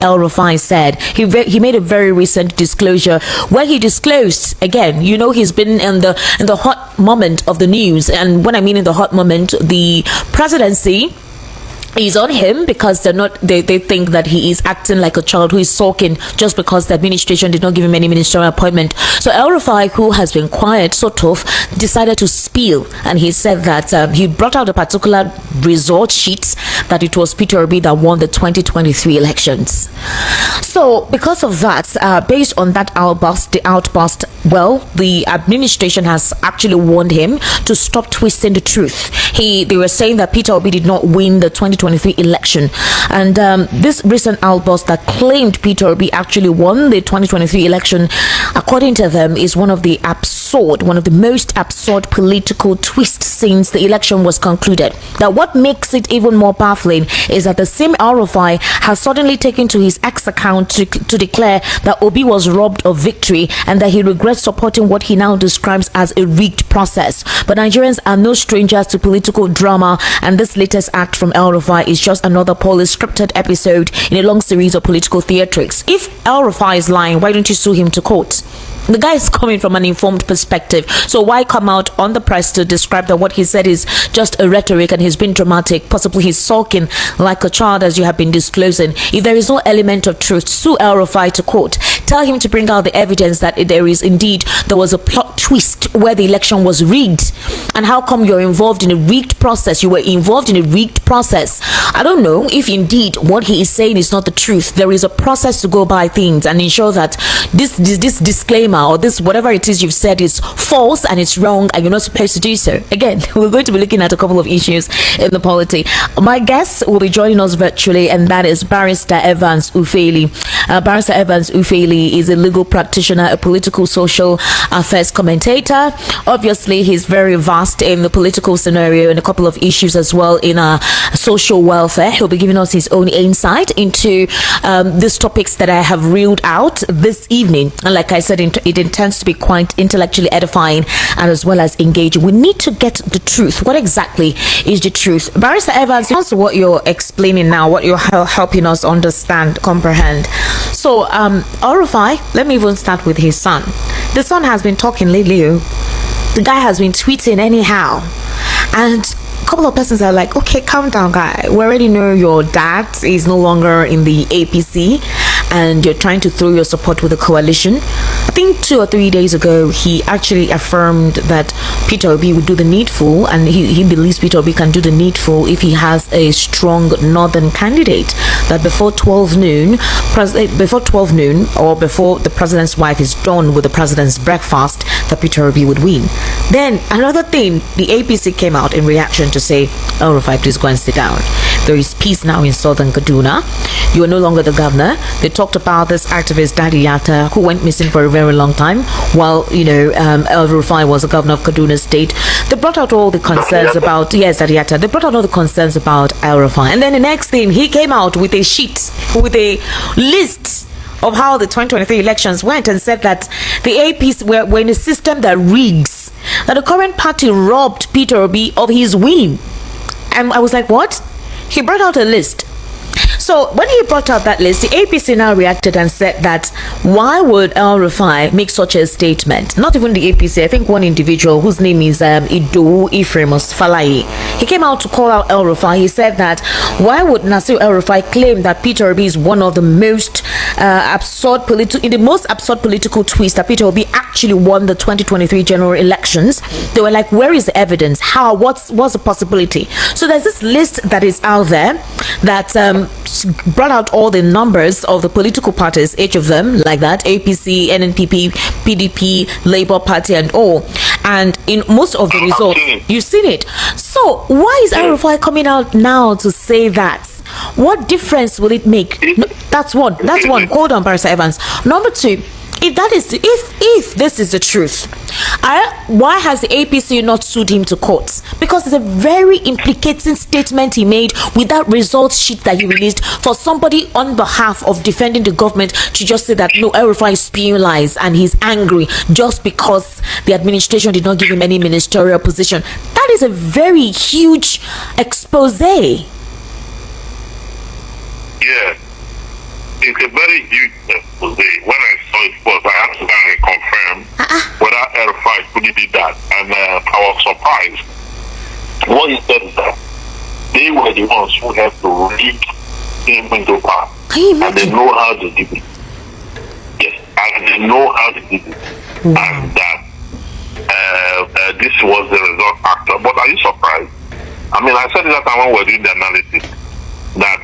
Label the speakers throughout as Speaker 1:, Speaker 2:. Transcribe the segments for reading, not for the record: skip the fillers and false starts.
Speaker 1: El-Rufai said. He made a very recent disclosure where he disclosed, again, he's been in the hot moment of the news. And when I mean in the hot moment, the presidency is on him because they think that he is acting like a child who is sulking just because the administration did not give him any ministerial appointment. So El-Rufai, who has been quiet, sort of, decided to spill, and he said that he brought out a particular result sheet that it was Peter Obi that won the 2023 elections. So because of that, based on that outburst, well, the administration has actually warned him to stop twisting the truth. They were saying that Peter Obi did not win the 2023 election, and this recent outburst that claimed Peter Obi actually won the 2023 election, according to them, is one of the most absurd political twists since the election was concluded. Now, what makes it even more baffling is that the same El-Rufai has suddenly taken to his X account to declare that Obi was robbed of victory and that he regrets supporting what he now describes as a rigged process. But Nigerians are no strangers to political drama, and this latest act from El-Rufai is just another poorly scripted episode in a long series of political theatrics. If El-Rufai is lying, why don't you sue him to court? The guy is coming from an informed perspective, so why come out on the press to describe that what he said is just a rhetoric and he's been dramatic, possibly he's sulking like a child, as you have been disclosing? If there is no element of truth, sue El-Rufai to court. Tell him to bring out the evidence that there was a plot twist where the election was rigged. And how come you're involved in a rigged process? You were involved in a rigged process. I don't know if indeed what he is saying is not the truth. There is a process to go by things and ensure that this disclaimer or this whatever it is you've said is false and it's wrong and you're not supposed to do so. Again, we're going to be looking at a couple of issues in the polity. My guest will be joining us virtually, and that is Barrister Evans Ufeli. Barrister Evans Ufeli is a legal practitioner, a political social affairs commentator. Obviously, he's very vast in the political scenario and a couple of issues as well in social welfare. He'll be giving us his own insight into these topics that I have reeled out this evening. And like I said, it intends to be quite intellectually edifying and as well as engaging. We need to get the truth. What exactly is the truth? Barrister Evans, that's what you're explaining now, what you're helping us understand, comprehend. So, El-Rufai, let me even start with his son. The son has been talking lately. The guy has been tweeting anyhow. And a couple of persons are like, okay, calm down, guy. We already know your dad is no longer in the APC and you're trying to throw your support with the coalition. I think 2 or 3 days ago, he actually affirmed that Peter Obi would do the needful, and he believes Peter Obi can do the needful if he has a strong northern candidate. That before 12 noon, or before the president's wife is done with the president's breakfast, that Peter Obi would win. Then another thing, the APC came out in reaction to say, El-Rufai, please go and sit down. There is peace now in southern Kaduna. You are no longer the governor. They talked about this activist Daddy Yatta, who went missing for a very long time while El-Rufai was the governor of Kaduna State. They brought out all the concerns about Daddy Yatta. They brought out all the concerns about El-Rufai, and then the next thing, he came out with a sheet with a list of how the 2023 elections went and said that the APC were in a system that rigs, that the current party robbed Peter Obi of his win. And I was like, what? He brought out a list. So when he brought out that list, the APC now reacted and said that why would El-Rufai make such a statement? Not even the APC. I think one individual whose name is Ido Ephraimos Falai. He came out to call out El-Rufai. He said that why would Nasir El-Rufai claim that Peter Obi is one of the most absurd political twist, that Peter Obi actually won the 2023 general elections? They were like, where is the evidence? How? What's the possibility? So there's this list that is out there that brought out all the numbers of the political parties, each of them, like that: APC, NNPP, PDP, Labour Party, and all. And in most of the results, you've seen it. So why is El-Rufai coming out now to say that? What difference will it make? No, that's one. Hold on, Barrister Evans. Number two, if this is the truth, why has the APC not sued him to court? Because it's a very implicating statement he made with that results sheet that he released for somebody on behalf of defending the government to just say that no, El-Rufai is spewing lies and he's angry just because the administration did not give him any ministerial position. That is a very huge expose.
Speaker 2: Yeah. it's a very huge expose. When I saw it first, I had to kind of confirm whether elrufai truly did that, and I was surprised. What he said is that they were the ones who had to rig him into power, and they know how to do it. Yes, and they know how to do it, and that this was the result factor. But are you surprised? I mean, I said that time when we were doing the analysis that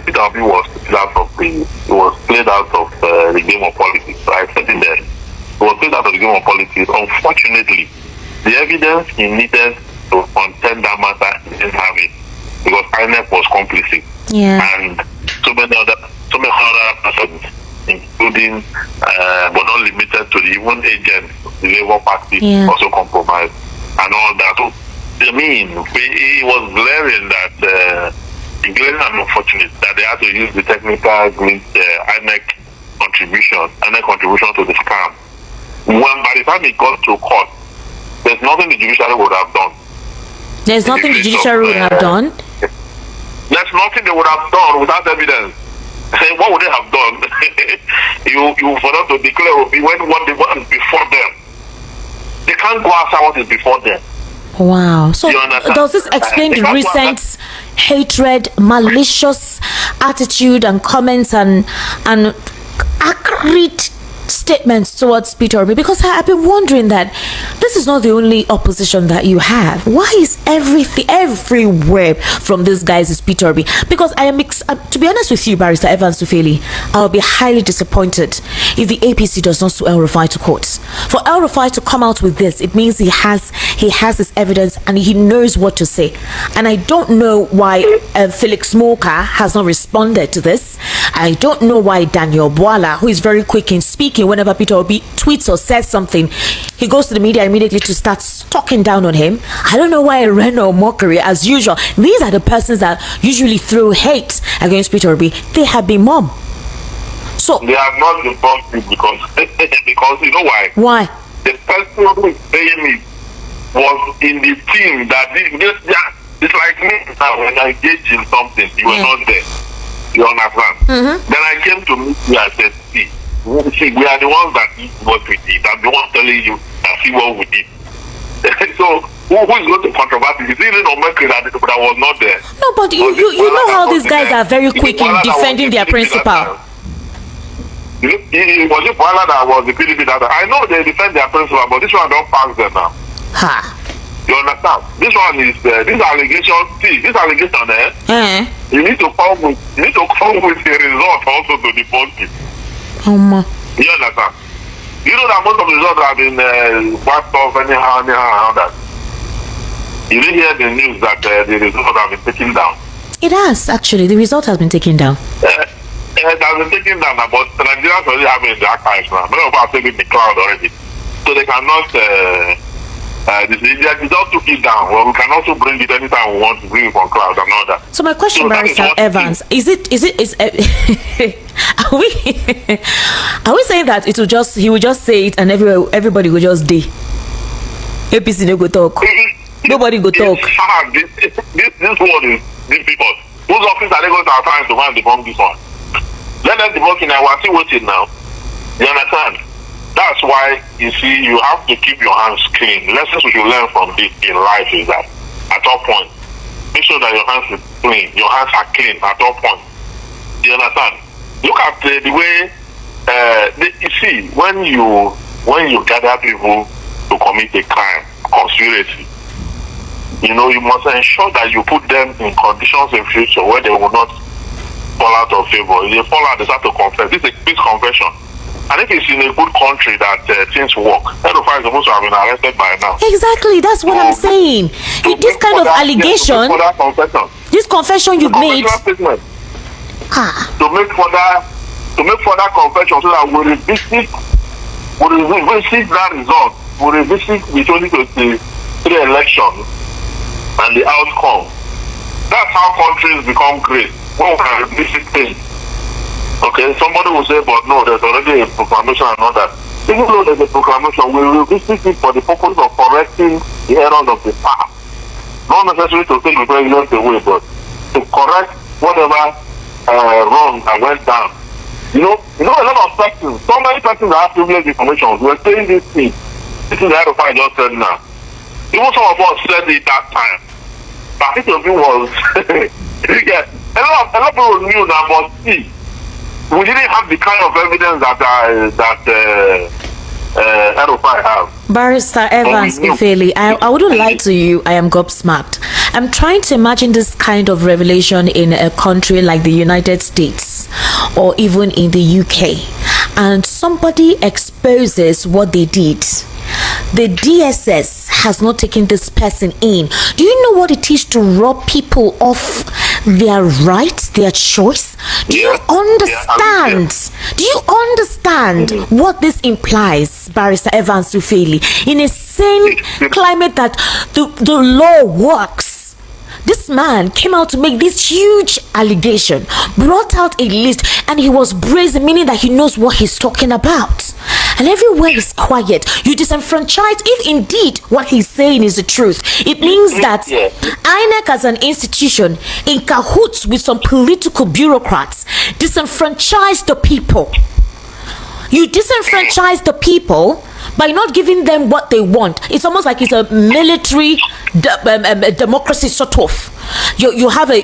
Speaker 2: Peter Obi was played out of the game of politics. I said it there. He was played out of the game of politics. Unfortunately, the evidence he needed to contend that matter, he didn't have it because INEC was complicit.
Speaker 1: Yeah.
Speaker 2: And so many other persons, including but not limited to the even agents, the Labour Party, also compromised and all that. So, I mean, it was glaring that glaring and unfortunate that they had to use the technical INEC contribution to the scam. When by the time it got to court, there's nothing the judiciary would have done.
Speaker 1: There's nothing the judiciary would have done?
Speaker 2: There's nothing they would have done without evidence. What would they have done? you for them to declare what is before them. They can't go after what is before them.
Speaker 1: Wow. So does this explain the recent hatred, malicious attitude and comments and accurate statements towards Peter Obi? Because I've been wondering that this is not the only opposition that you have. Why is everything everywhere from these guys is Peter Obi? Because I am to be honest with you, Barrister Evans Sufeli, I'll be highly disappointed if the APC does not sue elrufai to court. For elrufai to come out with this, it means he has his evidence and he knows what to say. And I don't know why Felix Smoker has not responded to this. I don't know why Daniel Bwala, who is very quick in speaking, whenever Peter Obi tweets or says something, he goes to the media immediately to start talking down on him. I don't know why Reno Mockery, as usual. These are the persons that usually throw hate against Peter Obi. They have been mum. So
Speaker 2: they have not been mum because you know why?
Speaker 1: Why?
Speaker 2: The person who is saying it was in the team that it's like me now when I engage in something, you were not there. You understand? Then I came to meet you and said, see, we are the ones that did what we did. I'm the one telling you that see what we did. So who is going to controverse it? Is it even Omekri that was not there?
Speaker 1: No, but you know how these guys are very quick in defending their principal.
Speaker 2: It was Bwala that was the PDP that I know they defend their principal, but this one don't pass them now. You understand? This one is this allegation. See, this allegation there. You need to come with the result also to debunk it. You understand? You know that most of the results have been wiped off anyhow that. You didn't hear the news that the results have been taken down.
Speaker 1: It has actually. The result has been taken down.
Speaker 2: It has been taken down, but the Nigerians already have it in the archives now. Many of us have taken the cloud already, so they cannot. The result took it down. Well, we can also bring it anytime we want to bring it from cloud and all that.
Speaker 1: So my question, Barrister Evans, is are we saying that he will just say it and everybody will just day? APC no go talk. Nobody go talk.
Speaker 2: This one is difficult. Whose office are they going to assign to man debunk this one? Let them debunk it now. We're still waiting now. You understand? That's why, you see, you have to keep your hands clean. Lessons we should learn from this in life is that at all points, make sure that your hands are clean. Your hands are clean at all points. You understand? Look at the way, you see, when you gather people to commit a crime, conspiracy, you know, you must ensure that you put them in conditions in future where they will not fall out of favor. If they fall out, they start to confess. This is a big confession. And if it's in a good country that things work, elrufai is supposed to have been arrested by now.
Speaker 1: Exactly, that's what I'm saying. This kind of allegation, this confession you've made.
Speaker 2: To make further confession so that we revisit that result. We revisit the 2023 election and the outcome. That's how countries become great. When we can revisit things. Okay, somebody will say, but no, there's already a proclamation and all that. Even though there's a proclamation, we will visit it for the purpose of correcting the errors of the past. Not necessarily to take the president away, but to correct whatever wrong and went down. A lot of persons, so many persons that have privileged information were saying this thing. This is the elrufai just said now. Even some of us said it that time. But it was a lot of people knew that, but see, we didn't have the kind of evidence that elrufai have.
Speaker 1: Barrister Evans Ifeli, I wouldn't lie to you, I am gobsmacked. I'm trying to imagine this kind of revelation in a country like the United States or even in the UK, and somebody exposes what they did. The DSS has not taken this person in. Do you know what it is to rob people of their rights, their choice? Do you understand? Do you understand what this implies, Barrister Evans Ifeli? In a sane climate that the law works, this man came out to make this huge allegation, brought out a list, and he was brazen, meaning that he knows what he's talking about. And everywhere is quiet. You disenfranchise, if indeed what he's saying is the truth. It means that INEC as an institution, in cahoots with some political bureaucrats, disenfranchise the people. You disenfranchise the people by not giving them what they want. It's almost like it's a military democracy sort of. You have a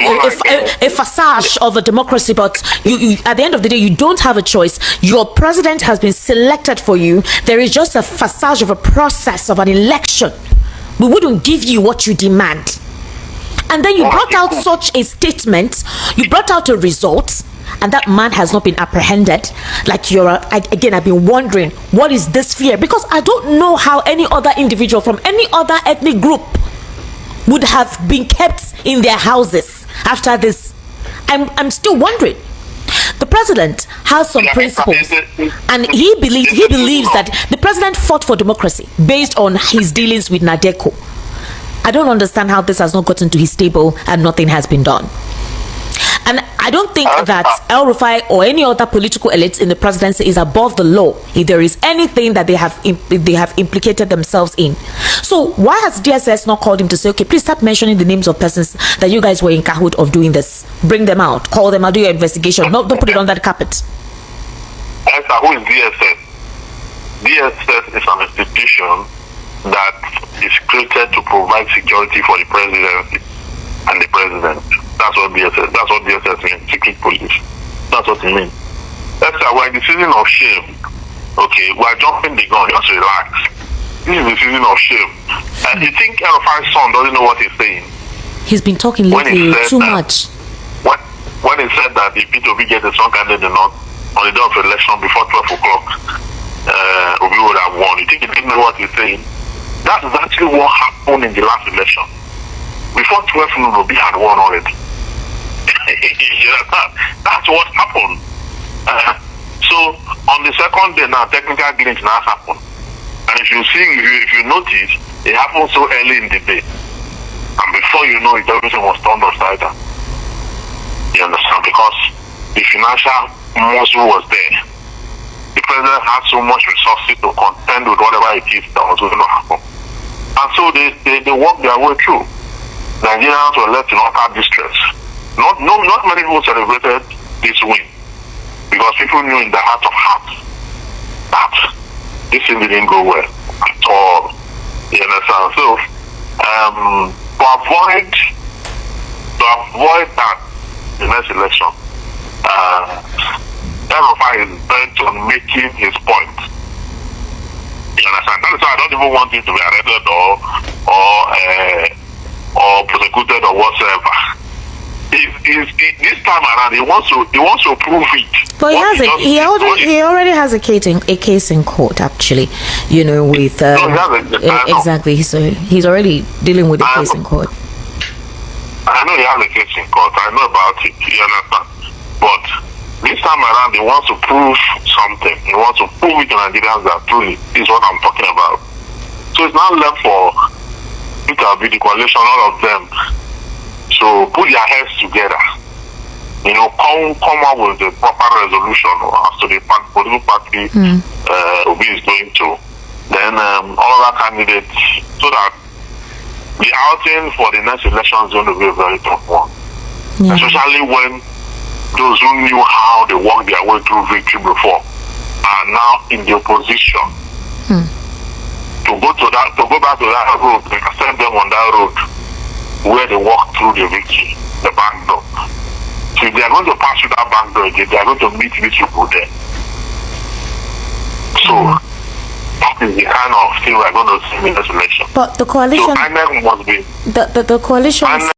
Speaker 1: facade of a democracy, but you at the end of the day, you don't have a choice. Your president has been selected for you. There is just a facade of a process of an election. We wouldn't give you what you demand. And then you brought out such a statement. You brought out a result, and that man has not been apprehended. Like I've been wondering, what is this fear? Because I don't know how any other individual from any other ethnic group would have been kept in their houses after this. I'm still wondering. The president has some principles, and he believes that the president fought for democracy based on his dealings with Nadeko. I don't understand how this has not gotten to his table and nothing has been done. And I don't think that elrufai or any other political elites in the presidency is above the law if there is anything that they have implicated themselves in. So why has DSS not called him to say, okay, please start mentioning the names of persons that you guys were in cahoot of doing this? Bring them out, call them out, do your investigation. No, don't put it on that carpet.
Speaker 2: Who is DSS? DSS is an institution that is created to provide security for the presidency and the president. That's what DSS means, secret police. That's what it means. We're in the season of shame. Okay, we're jumping the gun. Just relax. This is the season of shame. And you think elrufai's son doesn't know what he's saying?
Speaker 1: He's been talking lately too much.
Speaker 2: When he said that if P2B gets a strong candidate on the day of election before 12 o'clock, Obi would have won. You think he didn't know what he's saying? That's exactly what happened in the last election. Before 12 noon, Obi had won already. That's what happened. So on the second day now, technical glitch now happened. And if you notice, it happened so early in the day. And before you know it, everything was turned upside down. You understand? Because the financial muscle was there. The president had so much resources to contend with whatever it is that was going to happen. And so they worked their way through. Nigerians were left in utter distress. Not many people celebrated this win because people knew in the heart of hearts that this thing didn't go well at all. You understand? So to avoid that the next election, elrufai is bent on making his point. You understand? That is why I don't even want him to be arrested or prosecuted or whatsoever. This time around, he wants to prove it.
Speaker 1: But he already has a case in court, actually. You know, with exactly. So he's already dealing with a case in court.
Speaker 2: I know he has a case in court. I know about it. You understand? But this time around, he wants to prove something. He wants to prove it to Nigerians that truly is what I'm talking about. So it's now left for the coalition, all of them. So put their heads together, come up with the proper resolution as to the political party Obi is going to. Then all other candidates, so that the outing for the next election is going to be a very tough one. Yeah. Especially when those who knew how they walked their way through victory before are now in the opposition. To go back to that road, they can send them on that road where they walk through the victory, the back door. So if they are going to pass through that back door again, they are going to meet these people there. So that is the kind of thing we are going to see in this election.
Speaker 1: But the coalition,
Speaker 2: so INEC must be
Speaker 1: the coalition.